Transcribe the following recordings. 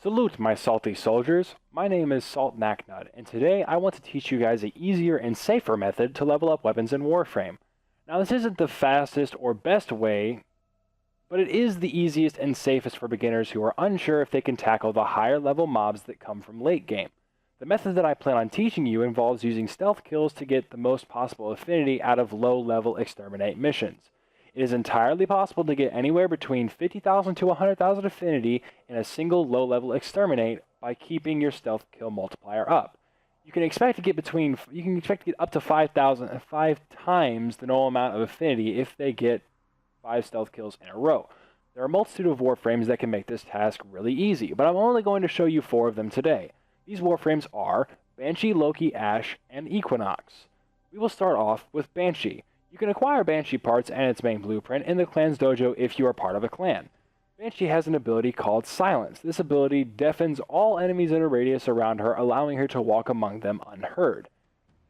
Salute, my salty soldiers. My name is SaltNacnud, and today I want to teach you guys an easier and safer method to level up weapons in Warframe. Now, this isn't the fastest or best way, but it is the easiest and safest for beginners who are unsure if they can tackle the higher level mobs that come from late game. The method that I plan on teaching you involves using stealth kills to get the most possible affinity out of low-level exterminate missions. It is entirely possible to get anywhere between 50,000 to 100,000 affinity in a single low-level exterminate by keeping your stealth kill multiplier up. You can expect to get up to 5,000 and 5 times the normal amount of affinity if they get 5 stealth kills in a row. There are a multitude of warframes that can make this task really easy, but I'm only going to show you 4 of them today. These warframes are Banshee, Loki, Ash, and Equinox. We will start off with Banshee. You can acquire Banshee parts and its main blueprint in the clan's dojo if you are part of a clan. Banshee has an ability called Silence. This ability deafens all enemies in a radius around her, allowing her to walk among them unheard.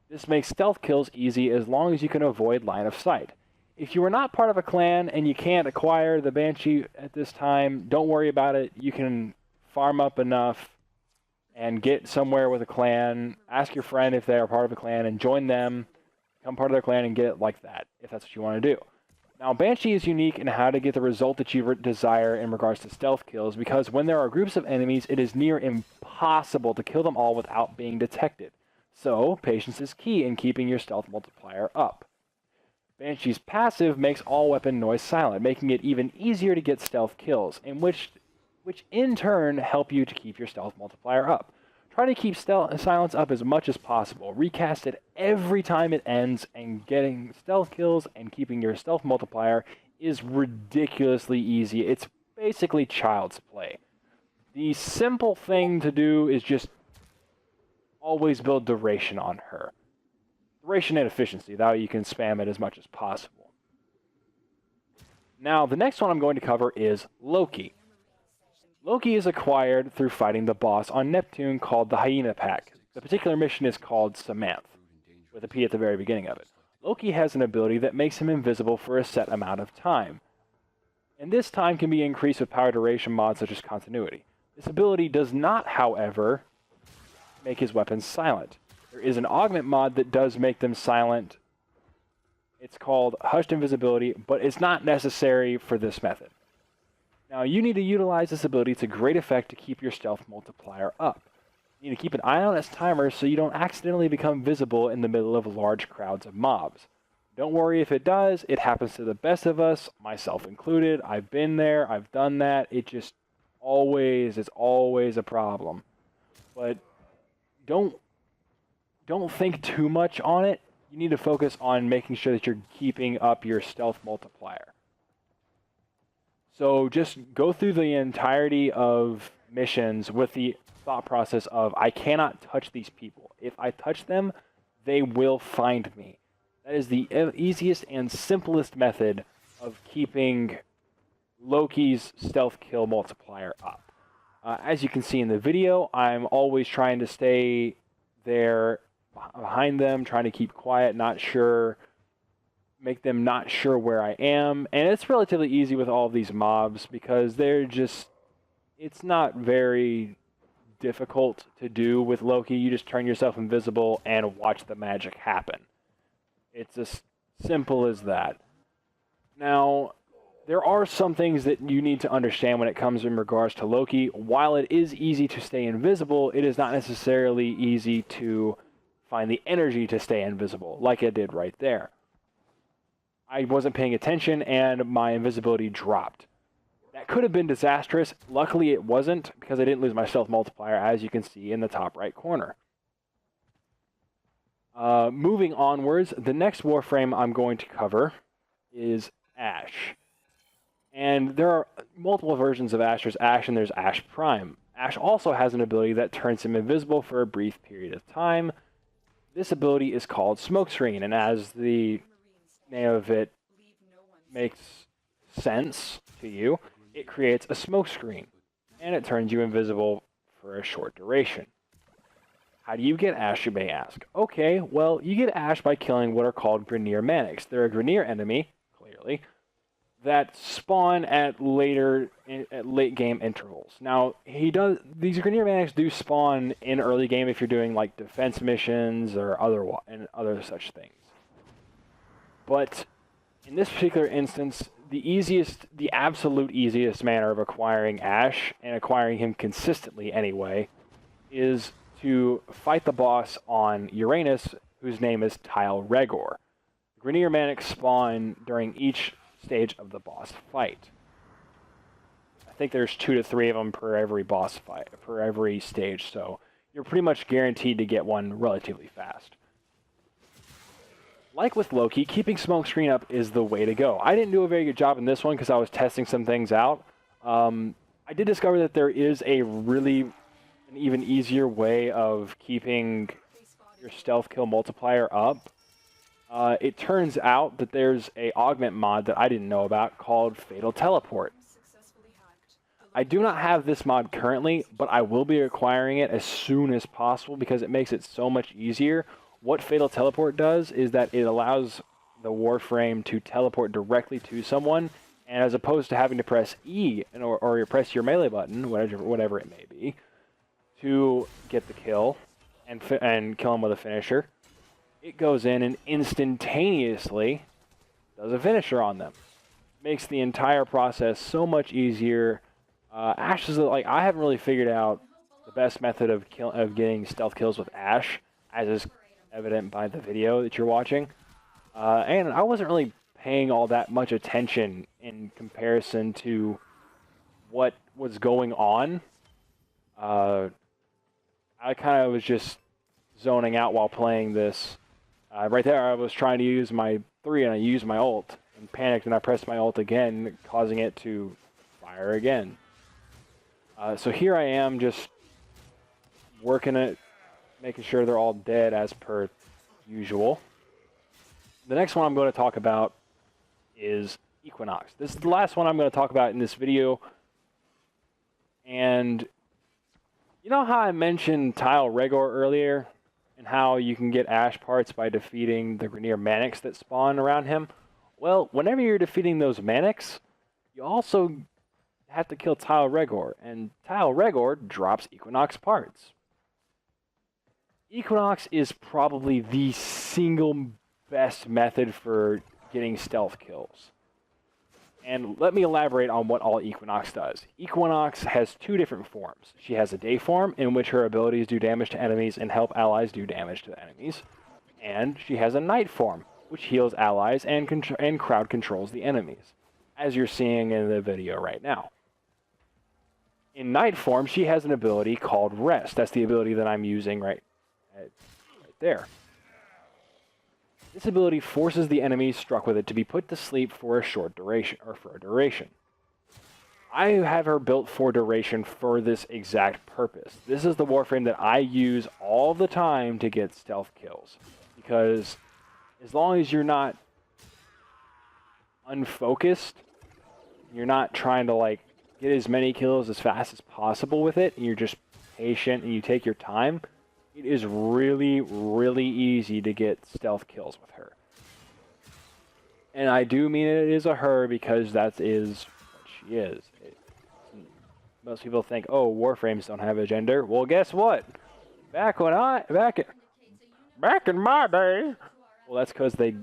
This makes stealth kills easy as long as you can avoid line of sight. If you are not part of a clan and you can't acquire the Banshee at this time, don't worry about it. You can farm up enough and get somewhere with a clan. Ask your friend if they are part of a clan and join them. Become part of their clan and get it like that, if that's what you want to do. Now, Banshee is unique in how to get the result that you desire in regards to stealth kills, because when there are groups of enemies, it is near impossible to kill them all without being detected. So, patience is key in keeping your stealth multiplier up. Banshee's passive makes all weapon noise silent, making it even easier to get stealth kills, and which in turn help you to keep your stealth multiplier up. Try to keep silence up as much as possible. Recast it every time it ends, and getting stealth kills and keeping your stealth multiplier is ridiculously easy. It's basically child's play. The simple thing to do is just always build duration on her. Duration and efficiency, that way you can spam it as much as possible. Now, the next one I'm going to cover is Loki. Loki is acquired through fighting the boss on Neptune called the Hyena Pack. The particular mission is called Samanth, with a P at the very beginning of it. Loki has an ability that makes him invisible for a set amount of time. And this time can be increased with power duration mods such as Continuity. This ability does not, however, make his weapons silent. There is an augment mod that does make them silent. It's called Hushed Invisibility, but it's not necessary for this method. Now, you need to utilize this ability to great effect to keep your stealth multiplier up. You need to keep an eye on its timer so you don't accidentally become visible in the middle of large crowds of mobs. Don't worry if it does, it happens to the best of us, myself included. I've been there, I've done that, it's always a problem. But don't think too much on it. You need to focus on making sure that you're keeping up your stealth multiplier. So just go through the entirety of missions with the thought process of, I cannot touch these people. If I touch them, they will find me. That is the easiest and simplest method of keeping Loki's stealth kill multiplier up. As you can see in the video, I'm always trying to stay there behind them, trying to keep quiet, make them not sure where I am. And it's relatively easy with all of these mobs because it's not very difficult to do with Loki. You just turn yourself invisible and watch the magic happen. It's as simple as that. Now, there are some things that you need to understand when it comes in regards to Loki. While it is easy to stay invisible, it is not necessarily easy to find the energy to stay invisible, like I did right there. I wasn't paying attention and my invisibility dropped. That could have been disastrous. Luckily it wasn't, because I didn't lose my stealth multiplier, as you can see in the top right corner. Moving onwards, the next warframe I'm going to cover is Ash. And there are multiple versions of Ash. There's Ash and there's Ash Prime. Ash also has an ability that turns him invisible for a brief period of time. This ability is called Smokescreen, and as the name of it makes sense to you, it creates a smoke screen, and it turns you invisible for a short duration. How do you get Ash, you may ask? Okay, well, you get Ash by killing what are called Grineer Manics. They're a Grineer enemy, clearly, that spawn at late game intervals. Now these Grineer Maniacs do spawn in early game if you're doing like defense missions or other such things. But in this particular instance, the absolute easiest manner of acquiring Ash, and acquiring him consistently anyway, is to fight the boss on Uranus, whose name is Tile Regor. Grineer Maniacs spawn during each stage of the boss fight. I think there's 2 to 3 of them per every boss fight, per every stage, so you're pretty much guaranteed to get one relatively fast. Like with Loki, keeping Smokescreen up is the way to go. I didn't do a very good job in this one because I was testing some things out. I did discover that there is an even easier way of keeping your stealth kill multiplier up. It turns out that there's a augment mod that I didn't know about called Fatal Teleport. I do not have this mod currently, but I will be acquiring it as soon as possible because it makes it so much easier. What Fatal Teleport does is that it allows the Warframe to teleport directly to someone, and as opposed to having to press E or press your melee button, whatever it may be, to get the kill and kill him with a finisher, it goes in and instantaneously does a finisher on them. Makes the entire process so much easier. Ash is I haven't really figured out the best method of getting stealth kills with Ash, as is evident by the video that you're watching. And I wasn't really paying all that much attention in comparison to what was going on. I kind of was just zoning out while playing this. Right there, I was trying to use my 3 and I used my ult and panicked, and I pressed my ult again, causing it to fire again. So here I am just working it, making sure they're all dead as per usual. The next one I'm going to talk about is Equinox. This is the last one I'm going to talk about in this video. And you know how I mentioned Tile Regor earlier, and how you can get Ash parts by defeating the Grineer Maniacs that spawn around him? Well, whenever you're defeating those Maniacs, you also have to kill Tile Regor, and Tile Regor drops Equinox parts. Equinox is probably the single best method for getting stealth kills. And let me elaborate on what all Equinox does. Equinox has 2 different forms. She has a day form, in which her abilities do damage to enemies and help allies do damage to enemies. And she has a night form, which heals allies and crowd controls the enemies, as you're seeing in the video right now. In night form, she has an ability called Rest. That's the ability that I'm using right there. This ability forces the enemies struck with it to be put to sleep for a short duration, or for a duration. I have her built for duration for this exact purpose. This is the Warframe that I use all the time to get stealth kills, because as long as you're not unfocused, you're not trying to get as many kills as fast as possible with it, and you're just patient and you take your time, it is really, really easy to get stealth kills with her. And I do mean it is a her because that is what she is. Most people think, oh, Warframes don't have a gender. Well, guess what? Back in my day, well, that's because they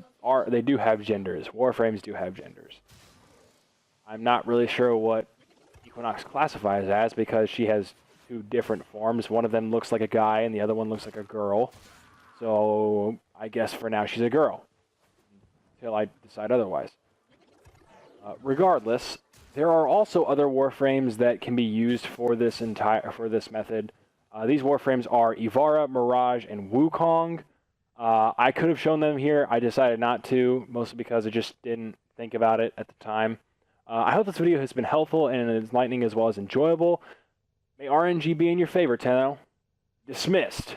do have genders. Warframes do have genders. I'm not really sure what Equinox classifies as, because she has 2 different forms. One of them looks like a guy and the other one looks like a girl. So I guess for now she's a girl, until I decide otherwise. Regardless, there are also other Warframes that can be used for this method. These Warframes are Ivara, Mirage, and Wukong. I could have shown them here. I decided not to, mostly because I just didn't think about it at the time. I hope this video has been helpful and enlightening as well as enjoyable. May RNG be in your favor, Tenno. Dismissed.